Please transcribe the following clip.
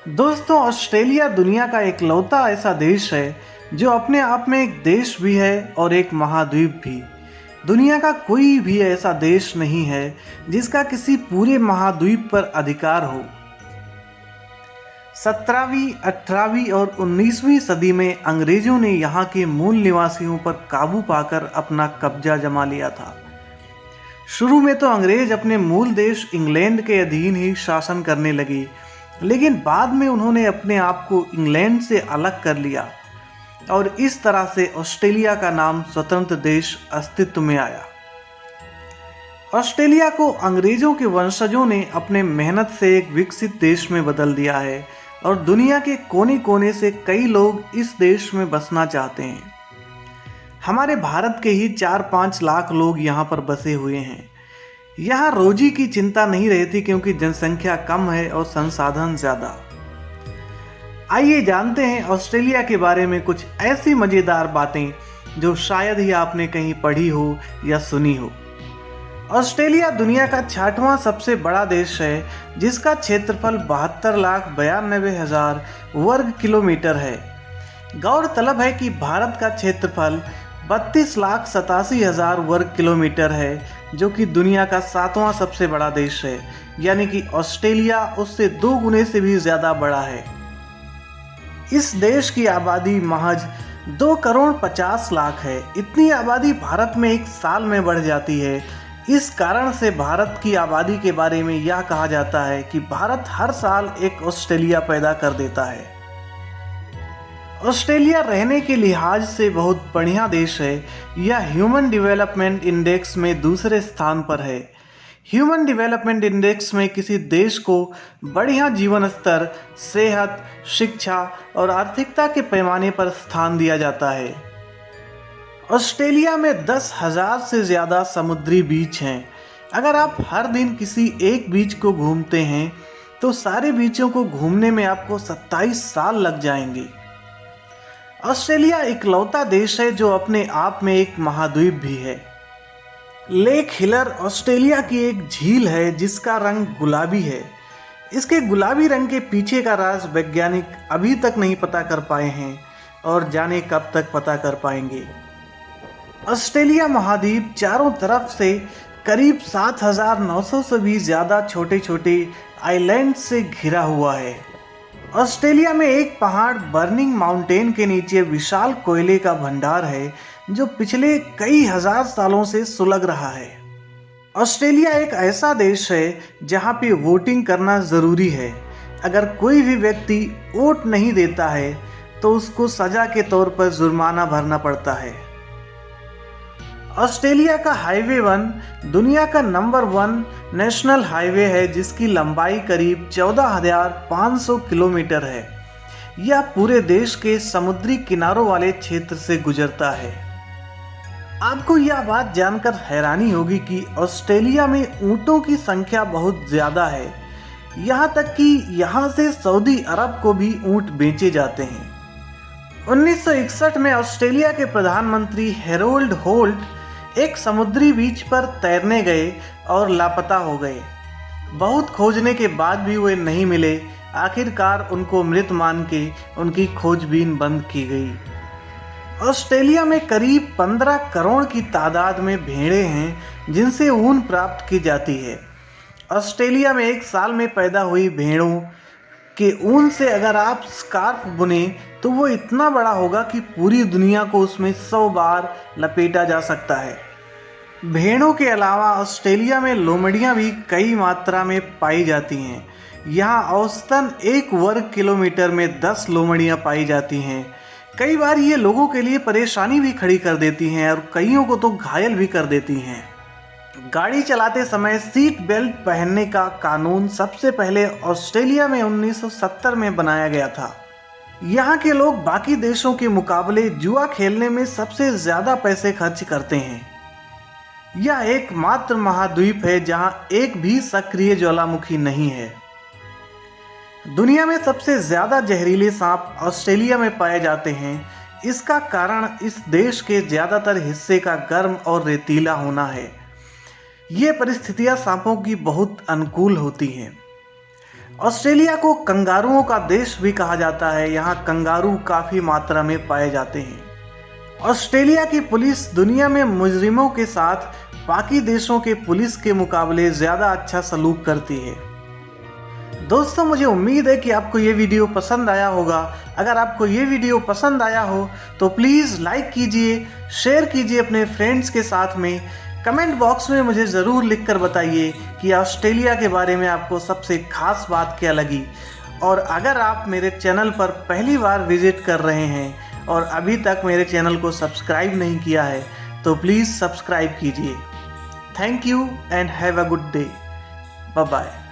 दोस्तों, ऑस्ट्रेलिया दुनिया का इकलौता ऐसा देश है जो अपने आप में एक देश भी है और एक महाद्वीप भी। दुनिया का कोई भी ऐसा देश नहीं है जिसका किसी पूरे महाद्वीप पर अधिकार हो। 17वीं, 18वीं और 19वीं सदी में अंग्रेजों ने यहाँ के मूल निवासियों पर काबू पाकर अपना कब्जा जमा लिया था। शुरू में तो अंग्रेज अपने मूल देश इंग्लैंड के अधीन ही शासन करने लगे, लेकिन बाद में उन्होंने अपने आप को इंग्लैंड से अलग कर लिया और इस तरह से ऑस्ट्रेलिया का नाम स्वतंत्र देश अस्तित्व में आया। ऑस्ट्रेलिया को अंग्रेजों के वंशजों ने अपने मेहनत से एक विकसित देश में बदल दिया है और दुनिया के कोने कोने से कई लोग इस देश में बसना चाहते हैं। हमारे भारत के ही 4-5 लाख लोग यहाँ पर बसे हुए हैं। यहाँ रोजी की चिंता नहीं रहती क्योंकि जनसंख्या कम है और संसाधन ज़्यादा। आइए जानते हैं ऑस्ट्रेलिया के बारे में कुछ ऐसी मज़ेदार बातें जो शायद ही आपने कहीं पढ़ी हो या सुनी हो। ऑस्ट्रेलिया दुनिया का 6वां सबसे बड़ा देश है जिसका क्षेत्रफल 72,92,000 वर्ग किलोमीटर है। गौरतलब है कि भारत का क्षेत्रफल 32,87,000 वर्ग किलोमीटर है जो कि दुनिया का 7वां सबसे बड़ा देश है, यानी कि ऑस्ट्रेलिया उससे 2 गुने से भी ज़्यादा बड़ा है। इस देश की आबादी महज 2 करोड़ 50 लाख है। इतनी आबादी भारत में एक साल में बढ़ जाती है। इस कारण से भारत की आबादी के बारे में यह कहा जाता है कि भारत हर साल एक ऑस्ट्रेलिया पैदा कर देता है। ऑस्ट्रेलिया रहने के लिहाज से बहुत बढ़िया देश है। यह ह्यूमन डेवलपमेंट इंडेक्स में दूसरे स्थान पर है। ह्यूमन डेवलपमेंट इंडेक्स में किसी देश को बढ़िया जीवन स्तर, सेहत, शिक्षा और आर्थिकता के पैमाने पर स्थान दिया जाता है। ऑस्ट्रेलिया में 10,000 से ज़्यादा समुद्री बीच हैं। अगर आप हर दिन किसी एक बीच को घूमते हैं तो सारे बीचों को घूमने में आपको 27 साल लग जाएंगे। ऑस्ट्रेलिया इकलौता देश है जो अपने आप में एक महाद्वीप भी है। लेक हिलर ऑस्ट्रेलिया की एक झील है जिसका रंग गुलाबी है। इसके गुलाबी रंग के पीछे का राज वैज्ञानिक अभी तक नहीं पता कर पाए हैं और जाने कब तक पता कर पाएंगे। ऑस्ट्रेलिया महाद्वीप चारों तरफ से करीब 7,900 से भी ज़्यादा छोटे छोटे आइलैंड से घिरा हुआ है। ऑस्ट्रेलिया में एक पहाड़ बर्निंग माउंटेन के नीचे विशाल कोयले का भंडार है जो पिछले कई हजार सालों से सुलग रहा है। ऑस्ट्रेलिया एक ऐसा देश है जहां पे वोटिंग करना ज़रूरी है। अगर कोई भी व्यक्ति वोट नहीं देता है तो उसको सज़ा के तौर पर जुर्माना भरना पड़ता है। ऑस्ट्रेलिया का हाईवे 1 दुनिया का नंबर 1 नेशनल हाईवे है जिसकी लंबाई करीब 14,500 किलोमीटर है। यह पूरे देश के समुद्री किनारों वाले क्षेत्र से गुजरता है। आपको यह बात जानकर हैरानी होगी कि ऑस्ट्रेलिया में ऊँटों की संख्या बहुत ज़्यादा है। यहाँ तक कि यहाँ से सऊदी अरब को भी ऊँट बेचे जाते हैं। 1961 में ऑस्ट्रेलिया के प्रधानमंत्री हैरोल्ड होल्ट एक समुद्री बीच पर तैरने गए और लापता हो गए। बहुत खोजने के बाद भी वे नहीं मिले। आखिरकार उनको मृत मान के उनकी खोजबीन बंद की गई। ऑस्ट्रेलिया में करीब 15 करोड़ की तादाद में भेड़ें हैं जिनसे ऊन प्राप्त की जाती है। ऑस्ट्रेलिया में एक साल में पैदा हुई भेड़ों के ऊन से अगर आप स्कार्फ बुने तो वो इतना बड़ा होगा कि पूरी दुनिया को उसमें 100 बार लपेटा जा सकता है। भेड़ों के अलावा ऑस्ट्रेलिया में लोमड़ियाँ भी कई मात्रा में पाई जाती हैं। यहाँ औसतन 1 वर्ग किलोमीटर में 10 लोमड़ियाँ पाई जाती हैं। कई बार ये लोगों के लिए परेशानी भी खड़ी कर देती हैं और कईयों को तो घायल भी कर देती हैं। गाड़ी चलाते समय सीट बेल्ट पहनने का कानून सबसे पहले ऑस्ट्रेलिया में 1970 में बनाया गया था। यहाँ के लोग बाकी देशों के मुकाबले जुआ खेलने में सबसे ज़्यादा पैसे खर्च करते हैं। यह एकमात्र महाद्वीप है जहाँ एक भी सक्रिय ज्वालामुखी नहीं है। दुनिया में सबसे ज़्यादा जहरीले सांप ऑस्ट्रेलिया में पाए जाते हैं। इसका कारण इस देश के ज़्यादातर हिस्से का गर्म और रेतीला होना है। ये परिस्थितियां सांपों की बहुत अनुकूल होती हैं। ऑस्ट्रेलिया को कंगारुओं का देश भी कहा जाता है। यहाँ कंगारू काफ़ी मात्रा में पाए जाते हैं। ऑस्ट्रेलिया की पुलिस दुनिया में मुजरिमों के साथ बाकी देशों के पुलिस के मुकाबले ज़्यादा अच्छा सलूक करती है। दोस्तों, मुझे उम्मीद है कि आपको ये वीडियो पसंद आया होगा। अगर आपको ये वीडियो पसंद आया हो तो प्लीज़ लाइक कीजिए, शेयर कीजिए अपने फ्रेंड्स के साथ में। कमेंट बॉक्स में मुझे ज़रूर लिखकर बताइए कि ऑस्ट्रेलिया के बारे में आपको सबसे खास बात क्या लगी। और अगर आप मेरे चैनल पर पहली बार विजिट कर रहे हैं और अभी तक मेरे चैनल को सब्सक्राइब नहीं किया है तो प्लीज़ सब्सक्राइब कीजिए। Thank you and have a good day. Bye bye.